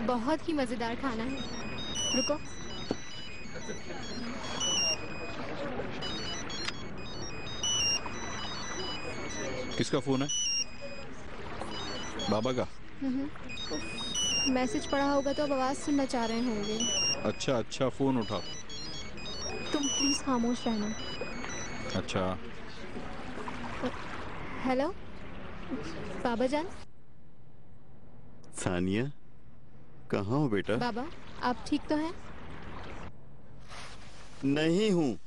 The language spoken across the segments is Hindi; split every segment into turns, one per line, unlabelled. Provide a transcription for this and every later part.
बहुत ही मजेदार खाना है। रुको।
किसका फोन है? बाबा का?
मैसेज पढ़ा होगा तो अब आवाज सुनना चाह रहे होंगे।
अच्छा अच्छा, फोन उठा।
तुम प्लीज खामोश रहना।
अच्छा।
हेलो बाबा जान।
सानिया, कहाँ हो बेटा?
बाबा आप ठीक तो हैं?
नहीं हूँ।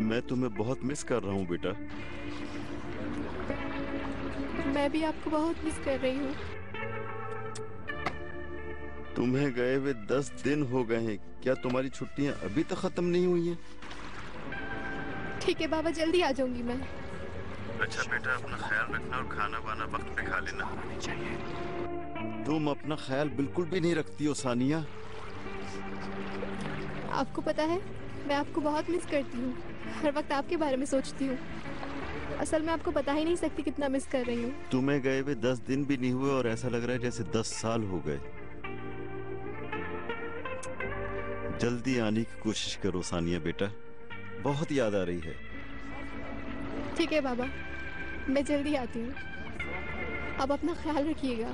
मैं तुम्हें बहुत मिस कर रहा हूँ बेटा।
मैं भी आपको बहुत मिस कर रही हूँ।
तुम्हें गए हुए 10 दिन हो गए हैं। क्या तुम्हारी छुट्टियां अभी तक खत्म नहीं हुई हैं?
ठीक है बाबा, जल्दी आ जाऊंगी मैं।
अच्छा बेटा, अपना ख्याल रखना और खाना वाना वक्त पे खा लेना। तुम अपना ख्याल बिल्कुल भी नहीं रखती हो सानिया।
आपको पता है मैं आपको बहुत मिस करती हूँ। हर वक्त आपके बारे में सोचती हूँ। असल में आपको बता ही नहीं सकती कितना मिस कर रही हूँ।
तुम्हें गए हुए 10 दिन भी नहीं हुए और ऐसा लग रहा है जैसे 10 साल हो गए। जल्दी आने की कोशिश करो सानिया बेटा, बहुत याद आ रही है।
ठीक है बाबा, मैं जल्दी आती हूँ। अब अपना ख्याल रखिएगा।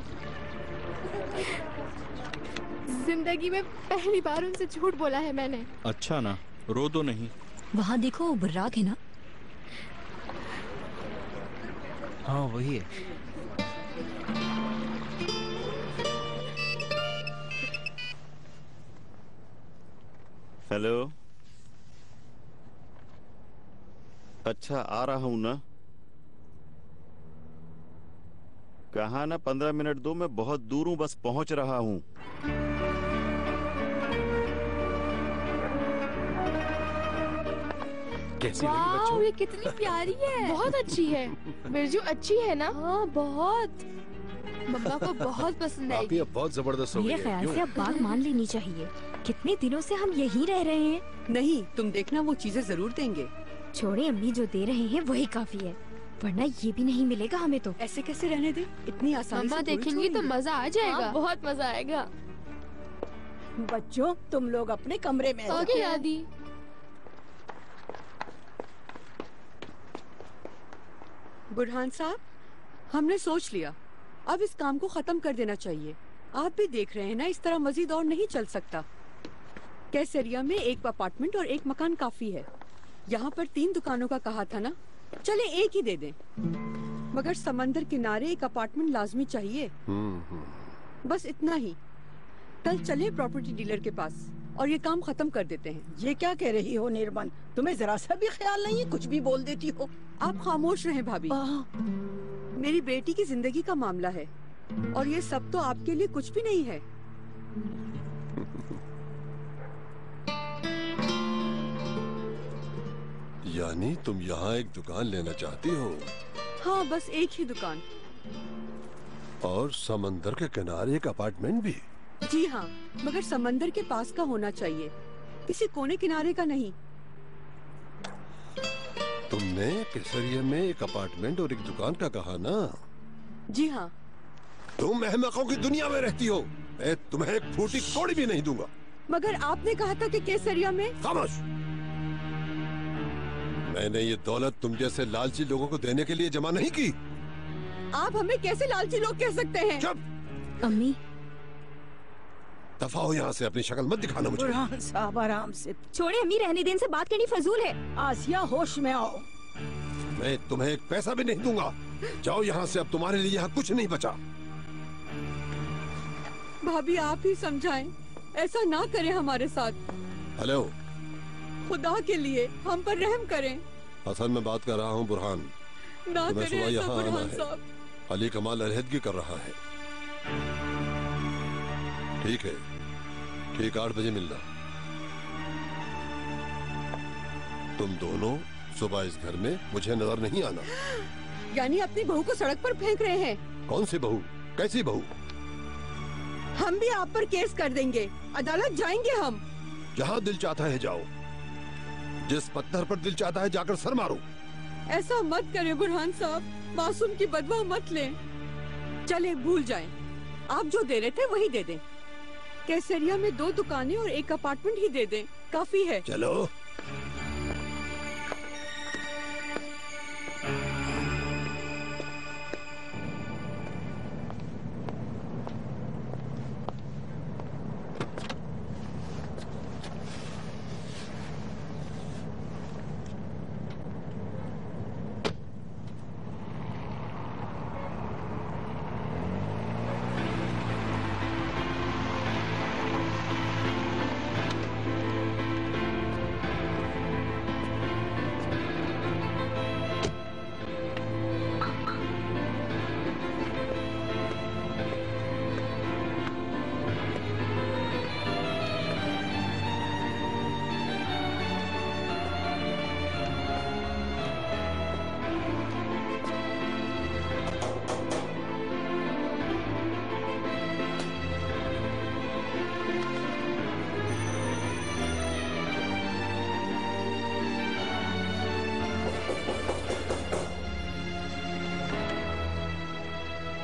जिंदगी में पहली बार उनसे झूठ बोला है मैंने।
अच्छा ना, रो दो नहीं।
वहाँ देखो, वो बुर्राक है ना?
हाँ वही है।
हेलो। अच्छा आ रहा हूं ना। कहा ना 15 मिनट दो, मैं बहुत दूर हूं, बस पहुंच रहा हूं।
कैसी लगी बच्चों?
ये कितनी प्यारी है। बहुत अच्छी है। बिरजू अच्छी है ना? हाँ बहुत। मम्मा को बहुत पसंद
आप
आएगी।
ही अब बहुत जबरदस्त हो गई
मेरे
है।
ख्याल
क्यों?
से अब बात मान लेनी चाहिए। कितने दिनों से हम यहीं रह रहे हैं।
नहीं, तुम देखना वो चीजें जरूर देंगे।
छोड़े, अम्मी जो दे रहे हैं वही काफी है, वरना ये भी नहीं मिलेगा हमें तो।
ऐसे कैसे रहने दे? इतनी आसानी
मम्मा
से थोड़ी
देखेंगी तो
छोड़ेंगे।
मजा आ जाएगा। बहुत मजा आएगा।
बच्चों तुम लोग अपने कमरे में जाओ।
ओके दादी।
बुरहान साहब, हमने सोच लिया, अब इस काम को खत्म कर देना चाहिए। आप भी देख रहे हैं ना, इस तरह मजीद और नहीं चल सकता। कैसरिया में एक अपार्टमेंट और एक मकान काफी है। यहाँ पर 3 दुकानों का कहा था ना, चले एक ही दे दें। मगर समंदर किनारे एक अपार्टमेंट लाजमी चाहिए। बस इतना ही। कल चले प्रॉपर्टी डीलर के पास और ये काम खत्म कर देते हैं।
ये क्या कह रही हो निर्मल? तुम्हें जरा सा भी ख्याल नहीं है, कुछ भी बोल देती हो।
आप खामोश रहें भाभी। मेरी बेटी की जिंदगी का मामला है और ये सब तो आपके लिए कुछ भी नहीं है।
यानी तुम यहाँ एक दुकान लेना चाहती हो?
हाँ, बस एक ही दुकान।
और समंदर के किनारे एक अपार्टमेंट भी?
जी हाँ, मगर समंदर के पास का होना चाहिए, किसी कोने किनारे का नहीं।
तुमने केसरिया में एक अपार्टमेंट और एक दुकान का कहा ना?
जी हाँ।
तुम अहमकों की दुनिया में रहती हो। मैं तुम्हें एक फूटी कौड़ी भी नहीं दूंगा।
मगर आपने कहा था कि केसरिया में।
खामोश। मैंने ये दौलत तुम जैसे लालची लोगों को देने के लिए जमा नहीं की।
आप हमें कैसे लालची लोग कह सकते हैं?
चुप।
अम्मी
दफा हो यहाँ से, अपनी शक्ल मत दिखाना मुझे।
बुरहान साहब आराम से।
छोड़े अम्मी, रहने दें, से बात करनी फजूल है।
आसिया होश में आओ।
मैं तुम्हें एक पैसा भी नहीं दूंगा। जाओ यहाँ से, अब तुम्हारे लिए यहाँ कुछ नहीं बचा।
भाभी आप ही समझाएं, ऐसा ना करें हमारे साथ।
हेलो,
खुदा के लिए हम पर रहम करें।
असल में बात कर रहा हूँ बुरहान।
ना
तुम्हें
करें
सुबह
ऐसा
यहाँ आना
बुरहान
है।
साहब।
अली कमाल अलहदगी कर रहा है। ठीक है, ठीक 8 बजे मिलना। तुम दोनों सुबह इस घर में मुझे नजर नहीं आना।
यानी अपनी बहू को सड़क पर फेंक रहे हैं?
कौन सी बहू? कैसी बहू?
हम भी आप पर केस कर देंगे, अदालत जाएंगे हम।
जहाँ दिल चाहता है जाओ, जिस पत्थर पर दिल चाहता है जाकर सर मारो।
ऐसा मत करें बुरहान साहब, मासूम की बदवा मत लें। चले भूल जाएं। आप जो दे रहे थे वही दे दें। कैसरिया में 2 दुकानें और 1 अपार्टमेंट ही दे दें, काफी है।
चलो।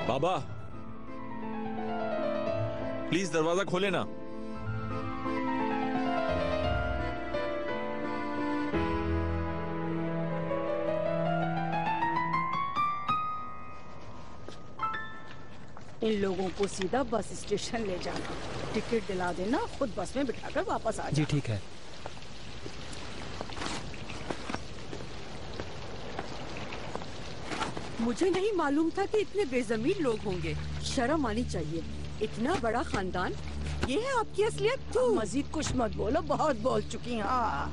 बाबा प्लीज दरवाजा खोले ना।
इन लोगों को सीधा बस स्टेशन ले जाना, टिकट दिला देना, खुद बस में बिठाकर वापस आ
जी
जाना।
ठीक है।
मुझे नहीं मालूम था कि इतने बेजमीन लोग होंगे। शर्म आनी चाहिए। इतना बड़ा खानदान, ये है आपकी असलियत।
मजीद कुछ मत बोलो, बहुत बोल चुकी। हाँ,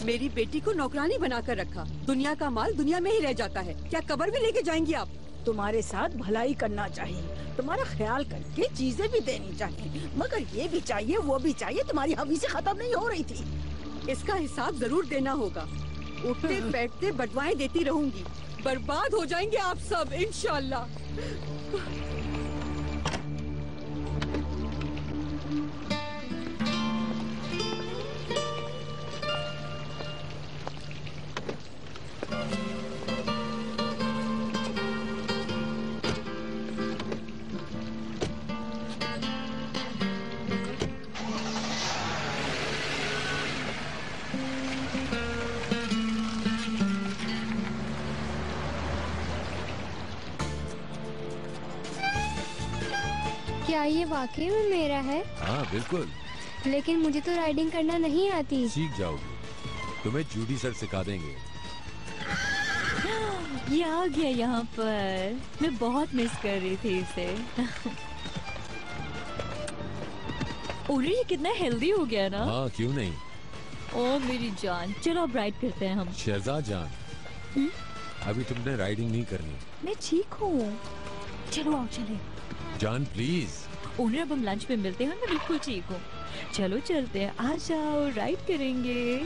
मेरी बेटी को नौकरानी बनाकर रखा। दुनिया का माल दुनिया में ही रह जाता है। क्या कब्र में लेके जाएंगी आप?
तुम्हारे साथ भलाई करना चाहिए, तुम्हारा ख्याल करके चीजें भी देनी चाहिए, मगर ये भी चाहिए वो भी चाहिए। तुम्हारी हमी से खत्म नहीं हो रही थी।
इसका हिसाब जरूर देना होगा। उठते बैठते बदवाएं देती रहूंगी। बर्बाद हो जाएंगे आप सब इंशाल्लाह।
क्या ये वाकई में मेरा है?
हाँ बिल्कुल।
लेकिन मुझे तो राइडिंग करना नहीं आती।
सीख जाओगे, तुम्हें जूडी सर सिखा देंगे।
ये आ गया यहाँ पर। मैं बहुत मिस कर रही थी इसे। ओरे ये कितना हेल्दी हो गया ना।
हाँ क्यों नहीं।
ओ मेरी जान, चलो अब राइड करते हैं हम।
शहजाद जान, अभी तुमने राइडिंग नहीं करनी।
मैं ठीक हूँ, चलो आओ चले।
जान प्लीज।
ओनर अब हम लंच पे मिलते हैं। मैं बिल्कुल ठीक हूँ, चलो चलते हैं। आ जाओ, राइड करेंगे।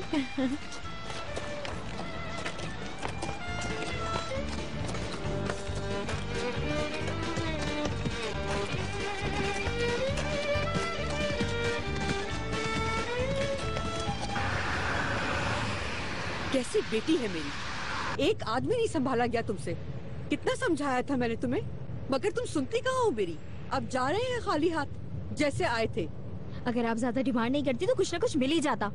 कैसी बेटी है मेरी। एक आदमी नहीं संभाला गया तुमसे। कितना समझाया था मैंने तुम्हें, मगर तुम सुनती कहाँ हो मेरी। अब जा रहे हैं खाली हाथ, जैसे आए थे।
अगर आप ज्यादा डिमांड नहीं करती तो कुछ ना कुछ मिल ही जाता।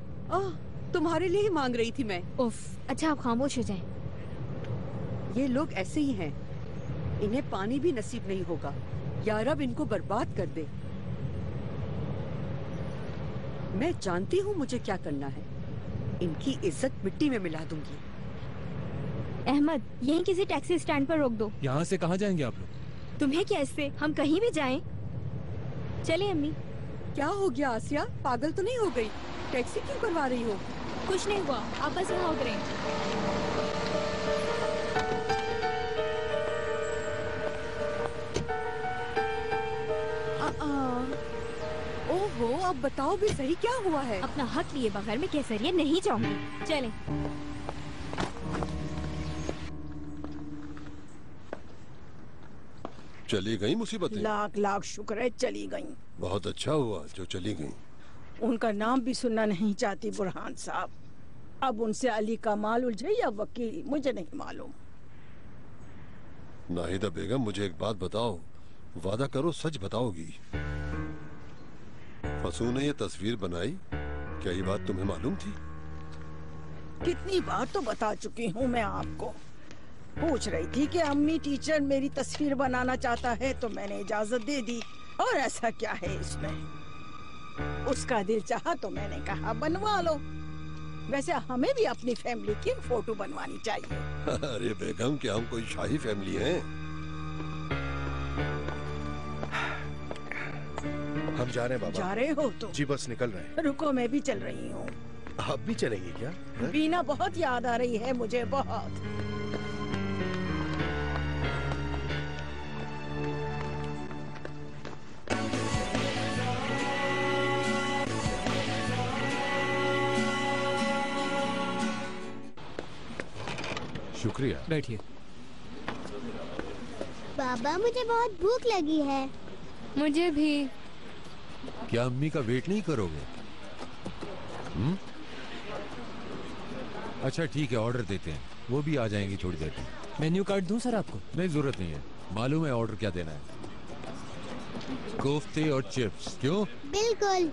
तुम्हारे लिए ही मांग रही थी मैं।
उफ, अच्छा आप खामोश हो जाएं।
ये लोग ऐसे ही हैं, इन्हें पानी भी नसीब नहीं होगा। या रब इनको बर्बाद कर दे। मैं जानती हूँ मुझे क्या करना है। इनकी इज्जत मिट्टी में मिला दूंगी।
अहमद, यहीं किसी टैक्सी स्टैंड पर रोक दो।
यहाँ से कहाँ जाएंगे आप लोग?
तुम्हें क्या इससे, हम कहीं भी जाएं। चले अम्मी।
क्या हो गया आसिया, पागल तो नहीं हो गई? टैक्सी क्यों करवा रही हो?
कुछ नहीं हुआ, आप बस वहाँ उतरें।
ओहो, अब बताओ भी सही क्या हुआ है?
अपना हक लिए बगैर मैं कैसरिया नहीं जाऊंगी। चलें।
चली गई मुसीबतें।
लाख लाख शुक्र है चली गईं।
बहुत अच्छा हुआ जो चली गई।
उनका नाम भी सुनना नहीं चाहती बुरहान साहब। अब उनसे अली का माल उलझे या वकील, मुझे नहीं मालूम।
नाहिदा बेगम, मुझे एक बात बताओ, वादा करो सच बताओगी। फसू ने ये तस्वीर बनाई, क्या ये बात तुम्हें मालूम थी?
कितनी बार तो बता चुकी हूँ मैं आपको। पूछ रही थी कि अम्मी टीचर मेरी तस्वीर बनाना चाहता है तो मैंने इजाजत दे दी। और ऐसा क्या है इसमें? उसका दिल चाहा तो मैंने कहा बनवा लो। वैसे हमें भी अपनी फैमिली की फोटो बनवानी चाहिए।
अरे बेगम, क्या हम कोई शाही फैमिली हैं?
हम जा रहे हैं बाबा।
जा रहे हो तो?
जी बस निकल रहे हैं।
रुको, मैं भी चल रही हूँ।
आप भी चलेंगी क्या?
बीना बहुत याद आ रही है मुझे, बहुत।
शुक्रिया।
बैठिए।
बाबा, मुझे बहुत भूख लगी है।
मुझे भी।
क्या अम्मी का वेट नहीं करोगे? अच्छा ठीक है, ऑर्डर देते हैं, वो भी आ जाएंगी थोड़ी देर में।
मेन्यू कार्ड दूं सर आपको?
नहीं, जरूरत नहीं है, मालूम है ऑर्डर क्या देना है। कोफ्ते और चिप्स। क्यों?
बिल्कुल।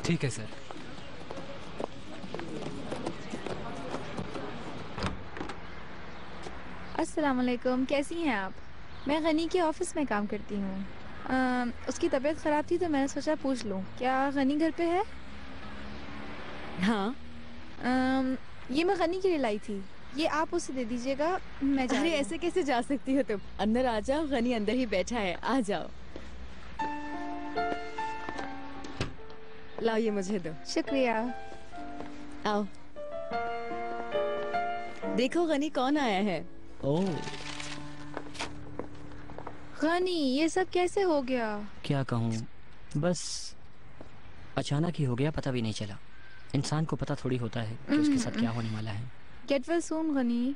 ठीक है सर।
अस्सलाम वालेकुम, कैसी हैं आप? मैं गनी के ऑफिस में काम करती हूँ। उसकी तबीयत ख़राब थी तो मैंने सोचा पूछ लूँ, क्या गनी घर पे है?
हाँ।
ये मैं गनी के लिए लाई थी, ये आप उसे दे दीजिएगा। मैं जा
अरे
रही हूँ।
ऐसे कैसे जा सकती हो तुम? अंदर आ जाओ, गनी अंदर ही बैठा है, आ जाओ। लाओ, ये मुझे दो।
शुक्रिया।
आओ। देखो गनी कौन आया है।
ओह,
गनी, ये सब कैसे हो गया?
क्या कहूँ, बस अचानक ही हो गया, पता भी नहीं चला। इंसान को पता थोड़ी होता है कि उसके साथ क्या होने वाला है।
Get well soon Ghani.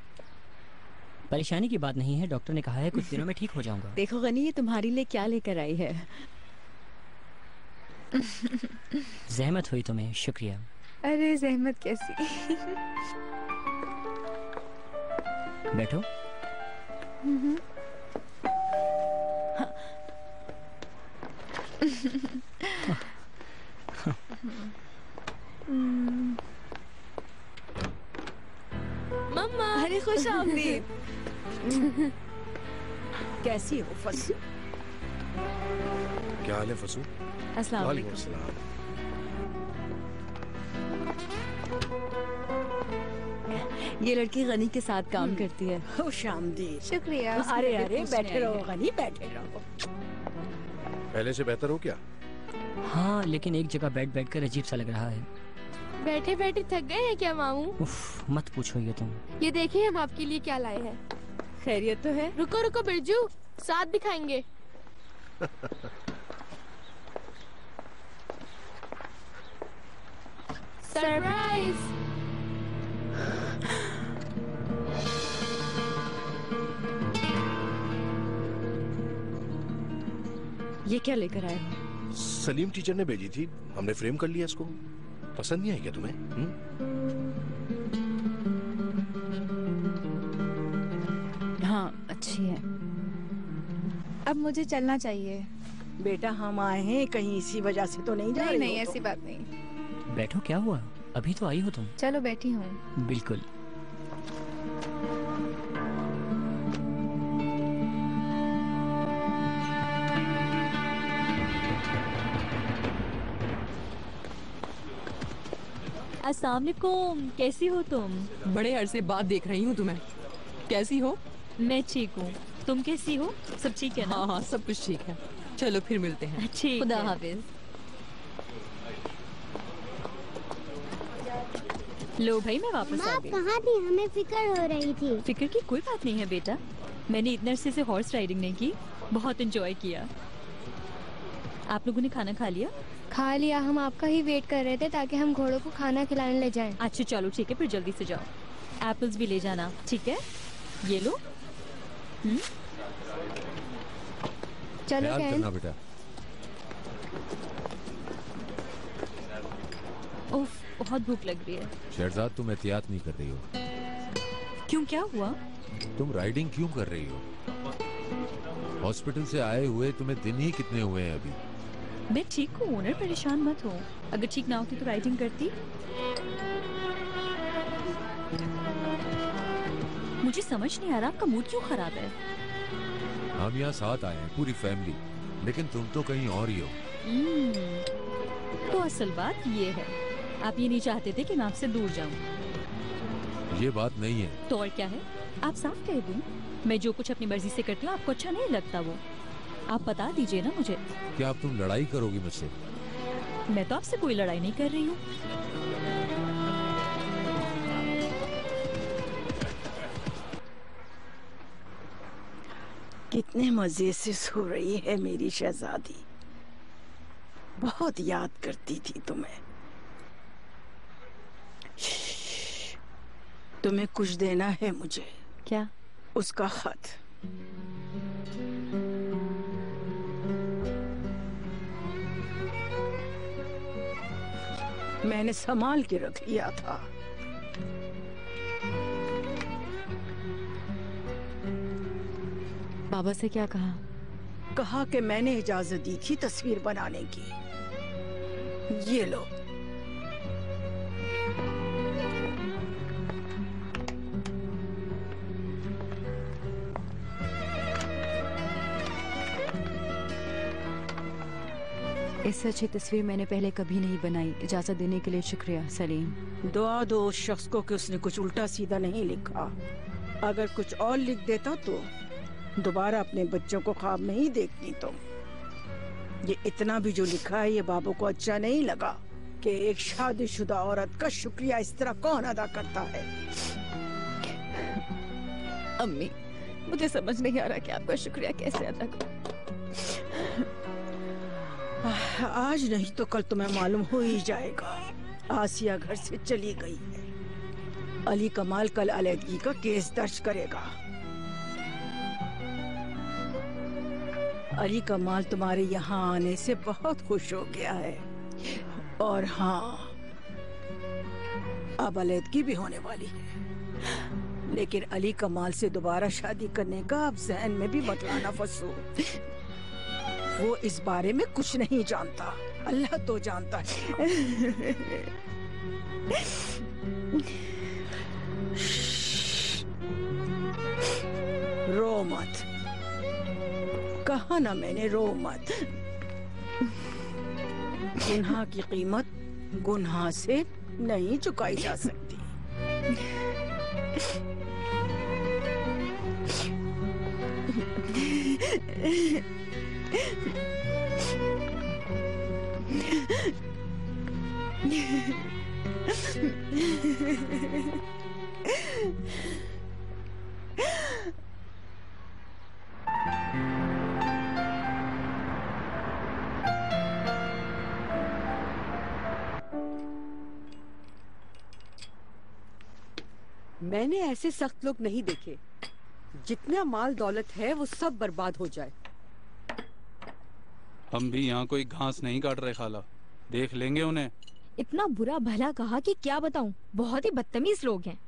परेशानी की बात नहीं है, डॉक्टर ने कहा है कुछ दिनों में ठीक हो जाऊंगा।
देखो गनी, ये तुम्हारे लिए क्या लेकर आई है।
जहमत हुई तुम्हें, शुक्रिया।
अरे जहमत कैसी।
बैठो।
मम्मा, अरे खुश आमदीद।
कैसी हो फसू?
क्या हाल है फसू?
अस्सलाम वालेकुम।
वालेकुम अस्सलाम।
ये लड़की गनी के साथ काम करती है।
खुश आमदीद।
शुक्रिया।
अरे अरे, बैठे रहो गनी, बैठे रहो।
पहले से बेहतर हो क्या?
हाँ, लेकिन एक जगह बैठ कर अजीब सा लग रहा है।
बैठे बैठे थक गए हैं क्या मामू?
उफ, मत पूछो ये तुम।
ये देखिए हम आपके लिए क्या लाए हैं। खैरियत तो है? रुको रुको बिरजू, साथ दिखाएंगे। सरप्राइज। ये क्या लेकर आए हो?
सलीम टीचर ने भेजी थी, हमने फ्रेम कर लिया इसको। पसंद नहीं आई क्या तुम्हें?
हाँ, अच्छी है। अब मुझे चलना चाहिए।
बेटा, हम आए हैं कहीं इसी वजह से तो नहीं जा रही?
नहीं, ऐसी बात नहीं।
बैठो, क्या हुआ? अभी तो आई हो तुम।
चलो बैठी हूँ।
बिल्कुल।
अस्सलाम वालेकुम, कैसी हो तुम?
बड़े अरसे बाद देख रही हूँ तुम्हें। कैसी हो?
मैं ठीक हूँ, तुम कैसी हो? सब ठीक है ना?
हाँ हाँ, सब कुछ ठीक है। चलो फिर मिलते हैं।
ठीक
खुदा
है।
हाफिज।
लो भाई, मैं वापस
माँ
आ
आप
गई।
कहाँ थी? हमें फिक्र हो रही थी।
फिक्र की कोई बात नहीं है बेटा, मैंने इतने अरसे से हॉर्स राइडिंग नहीं की, बहुत एंजॉय किया। आप लोगों ने खाना खा लिया?
खा लिया, हम आपका ही वेट कर रहे थे ताकि हम घोड़ों को खाना खिलाने ले जाएं।
अच्छा चलो ठीक है, फिर जल्दी से जाओ। एप्पल्स भी ले जाना, ठीक है? ये लो।
चलो
ख्याल
कैन।
करना बेटा।
उफ, बहुत भूख लग रही है।
शहरजाद, तुम एहतियात नहीं कर रही हो।
क्यों, क्या हुआ?
तुम राइडिंग क्यों कर रही हो? हॉस्पिटल से आए हुए तुम्हें दिन ही कितने हुए हैं अभी?
मैं ठीक हूँ ओनर, परेशान मत हो। अगर ठीक ना होती तो राइडिंग करती। मुझे समझ नहीं आ रहा आपका मूड क्यों खराब है।
हम यहाँ साथ आए हैं पूरी फैमिली, लेकिन तुम तो कहीं और ही हो।
तो असल बात ये है, आप ये नहीं चाहते थे कि मैं आपसे दूर जाऊं।
ये बात नहीं है।
तो और क्या है? आप साफ कह दूं, मैं जो कुछ अपनी मर्जी से करती हूँ आपको अच्छा नहीं लगता वो। आप बता दीजिए ना मुझे।
क्या अब तुम लड़ाई करोगी मुझसे?
मैं तो आपसे कोई लड़ाई नहीं कर रही हूँ।
कितने मजे से सो रही है मेरी शहजादी। बहुत याद करती थी तुम्हें। तुम्हें कुछ देना है मुझे।
क्या?
उसका खत। मैंने संभाल के रख लिया था।
बाबा से क्या कहा?
कहा कि मैंने इजाजत दी थी तस्वीर बनाने की। ये लो।
इससे अच्छी तस्वीर मैंने पहले कभी नहीं बनाई। इजाजत देने के लिए शुक्रिया सलीम।
दुआ दो उस शख्स को कि उसने कुछ उल्टा सीधा नहीं लिखा। अगर कुछ और लिख देता तो दोबारा अपने बच्चों को ख्वाब में ही देखती तुम। ये इतना भी जो लिखा है ये बाबू को अच्छा नहीं लगा कि एक शादीशुदा औरत का शुक्रिया इस तरह कौन अदा करता है।
अम्मी, मुझे समझ नहीं आ रहा कि आपका शुक्रिया कैसे अदा करूं।
आज नहीं तो कल तुम्हें मालूम हो ही जाएगा। आसिया घर से चली गई है। अली कमाल कल अलहदगी का केस दर्ज करेगा। अली कमाल तुम्हारे यहाँ आने से बहुत खुश हो गया है। और हाँ, अब अलहदगी भी होने वाली है। लेकिन अली कमाल से दोबारा शादी करने का अब जहन में भी मत लाना फसू। वो इस बारे में कुछ नहीं जानता, अल्लाह तो जानता है। रो मत। कहा ना मैंने, रो मत। गुनाह की कीमत गुनाह से नहीं चुकाई जा सकती।
मैंने ऐसे सख्त लोग नहीं देखे। जितना माल दौलत है वो सब बर्बाद हो जाए।
हम भी यहाँ कोई घास नहीं काट रहे खाला, देख लेंगे उन्हें।
इतना बुरा भला कहा कि क्या बताऊं, बहुत ही बदतमीज लोग हैं।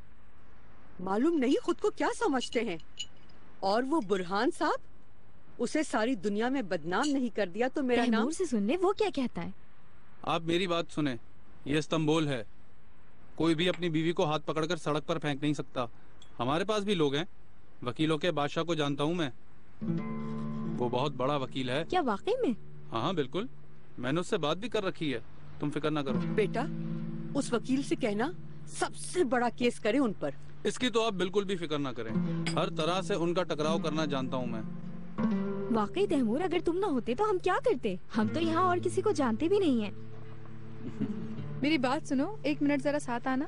मालूम नहीं खुद को क्या समझते हैं। और वो बुरहान साहब, उसे सारी दुनिया में बदनाम नहीं कर दिया तो मेरा नाम
से सुन ले वो क्या कहता है।
आप मेरी बात सुने, ये इस्तांबुल है। कोई भी अपनी बीवी को हाथ पकड़कर सड़क पर फेंक नहीं सकता। हमारे पास भी लोग हैं। वकीलों के बादशाह को जानता हूँ मैं, वो बहुत बड़ा वकील है।
क्या वाकई में?
हाँ बिल्कुल, मैंने उससे बात भी कर रखी है। तुम फिक्र ना करो।
बेटा, उस वकील से कहना सबसे बड़ा केस करे उन पर।
इसकी तो आप बिल्कुल भी फिक्र ना करें। हर तरह से उनका टकराव करना जानता हूँ मैं।
वाकई तैमूर, अगर तुम ना होते तो हम क्या करते। हम तो यहाँ और किसी को जानते भी नहीं है।
मेरी बात सुनो, 1 मिनट जरा साथ आना।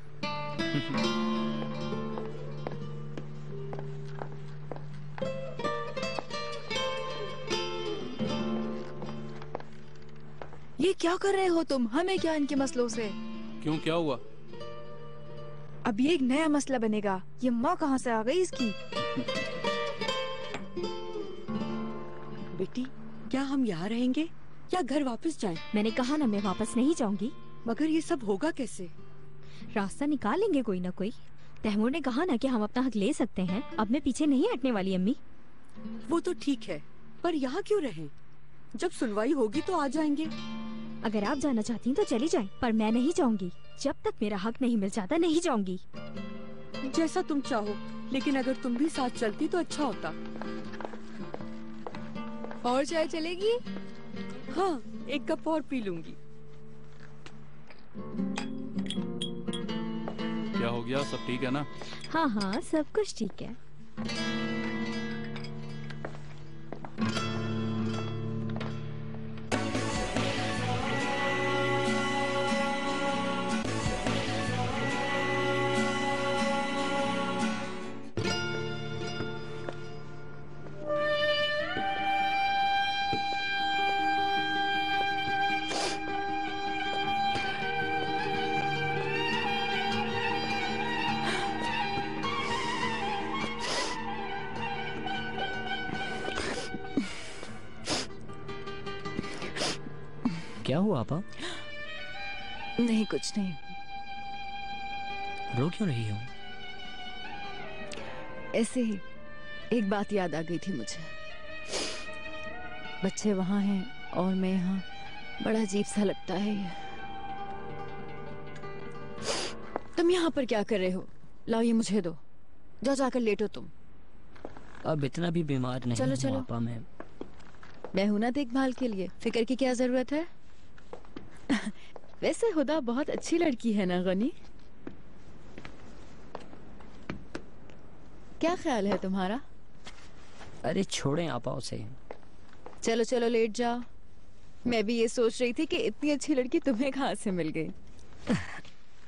ये क्या कर रहे हो तुम? हमें क्या इनके मसलों से?
क्यों, क्या हुआ?
अब ये एक नया मसला बनेगा। ये माँ कहाँ से आ गई इसकी?
बेटी, क्या हम यहाँ रहेंगे या घर वापस जाएं?
मैंने कहा ना मैं वापस नहीं जाऊंगी।
मगर ये सब होगा कैसे?
रास्ता निकालेंगे कोई ना कोई।
तैमूर ने कहा ना कि हम अपना हक ले सकते हैं। अब मैं पीछे नहीं हटने वाली अम्मी।
वो तो ठीक है, पर यहाँ क्यों रहें? जब सुनवाई होगी तो आ जाएंगे।
अगर आप जाना चाहती हैं तो चली जाएं, पर मैं नहीं जाऊंगी। जब तक मेरा हक नहीं मिल जाता नहीं जाऊंगी।
जैसा तुम चाहो, लेकिन अगर तुम भी साथ चलती तो अच्छा होता।
और चाय चलेगी?
हाँ, एक कप और पी लूंगी।
क्या हो गया, सब ठीक है ना?
हाँ हाँ, सब कुछ ठीक है।
क्या हुआ आपा?
नहीं, कुछ नहीं।
रो क्यों रही हो?
ऐसे ही एक बात याद आ गई थी मुझे। बच्चे वहां हैं और मैं यहाँ, बड़ा अजीब सा लगता है ये। तुम यहाँ पर क्या कर रहे हो? लाओ ये मुझे दो। जाओ जाकर लेटो तुम।
अब इतना भी बीमार नहीं
चलो
हूँ
चलो।
आपा।
मैं हूं ना देखभाल के लिए, फिक्र की क्या जरूरत है। वैसे हुदा बहुत अच्छी लड़की है ना गनी? क्या ख्याल है तुम्हारा?
अरे छोड़ें आपा उसे।
चलो चलो लेट जाओ। मैं भी ये सोच रही थी कि इतनी अच्छी लड़की तुम्हें कहाँ से मिल गई।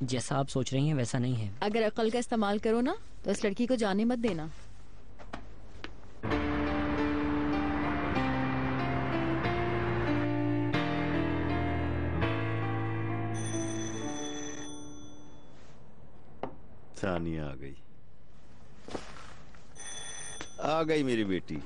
जैसा आप सोच रही हैं वैसा नहीं है।
अगर अक्ल का इस्तेमाल करो ना तो इस लड़की को जाने मत देना।
सानिया आ गई मेरी बेटी।